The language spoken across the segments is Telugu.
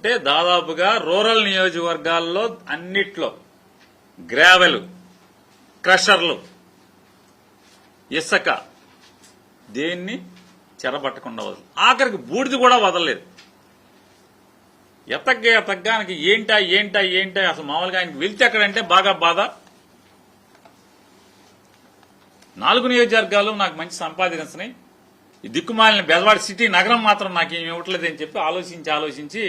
అంటే దాదాపుగా రూరల్ నియోజకవర్గాల్లో అన్నిట్లో గ్రావెల్, క్రషర్లు, ఇసుక దేన్ని చెరబట్టకుండా వదలదు. ఆఖరికి బూడిది కూడా వదలలేదు. ఎతగ్గానికి ఏంటా అసలు మామూలుగా ఆయనకి వెళ్తే ఎక్కడంటే బాగా బాధ. 4 నియోజకవర్గాలు నాకు మంచి సంపాదించినాయి, ఈ దిక్కుమాలిన బెజవాడ సిటీ నగరం మాత్రం నాకు ఏమి ఇవ్వట్లేదని చెప్పి ఆలోచించి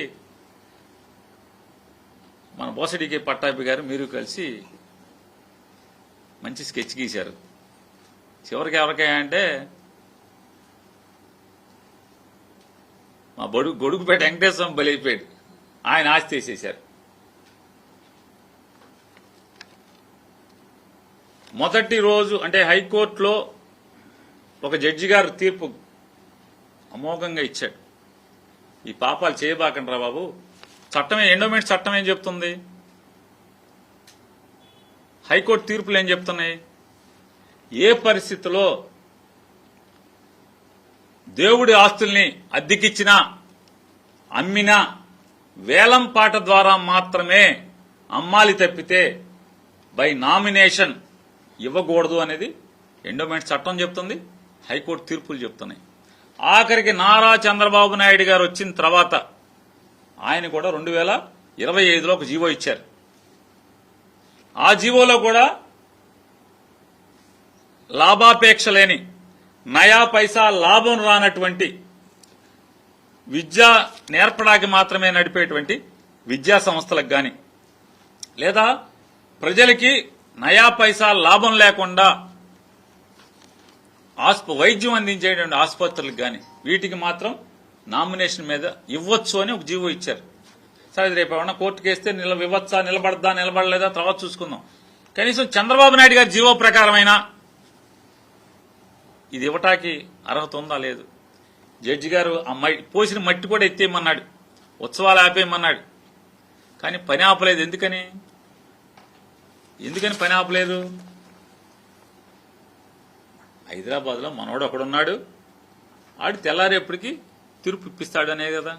మన బోసడికి పట్టాభి గారు మీరు కలిసి మంచి స్కెచ్ గీశారు. చివరికి ఎవరికైనా మా గొడుగుపేట వెంకటేశ్వరం బలైపోయాడు, ఆయన ఆస్తి తీసేశారు. మొదటి రోజు అంటే హైకోర్టులో ఒక జడ్జి గారు తీర్పు అమోఘంగా ఇచ్చాడు. ఈ పాపాలు చేయబాకండి రా బాబు. చట్టమే, ఎండోమెంట్ చట్టం ఏం చెప్తుంది, హైకోర్టు తీర్పులు ఏం చెప్తున్నాయి, ఏ పరిస్థితిలో దేవుడి ఆస్తుల్ని అద్దెకిచ్చినా అమ్మినా వేలం పాట ద్వారా మాత్రమే అమ్మాలి తప్పితే బై నామినేషన్ ఇవ్వకూడదు అనేది ఎండోమెంట్ చట్టం చెప్తుంది, హైకోర్టు తీర్పులు చెప్తున్నాయి. ఆఖరికి నారా చంద్రబాబు నాయుడు గారు వచ్చిన తర్వాత ఆయన కూడా 2025లో ఒక జీవో ఇచ్చారు. ఆ జీవోలో కూడా లాభాపేక్ష లేని, నయా పైసా లాభం రానటువంటి, విద్య నేర్పడానికి మాత్రమే నడిపేటువంటి విద్యా సంస్థలకు గాని, లేదా ప్రజలకి నయా పైసా లాభం లేకుండా వైద్యం అందించేటువంటి ఆసుపత్రులకు గాని, వీటికి మాత్రం నామినేషన్ మీద ఇవ్వచ్చు అని ఒక జీవో ఇచ్చారు. సరే, రేపు ఏమన్నా కోర్టుకు వేస్తే ఇవ్వచ్చా, నిలబడలేదా తర్వాత చూసుకుందాం. కనీసం చంద్రబాబు నాయుడు గారి జీవో ప్రకారమైనా ఇది ఇవ్వటానికి అర్హత ఉందా లేదు. జడ్జి గారు ఆ పోసిన మట్టి కూడా ఎత్తేయమన్నాడు, ఉత్సవాలు ఆపేయమన్నాడు, కానీ పని ఆపలేదు. ఎందుకని పని ఆపలేదు? హైదరాబాద్లో మనోడు ఒకడున్నాడు, ఆడు తెల్లారేపటికి తీర్పు ఇప్పిస్తాడు అనే కదా.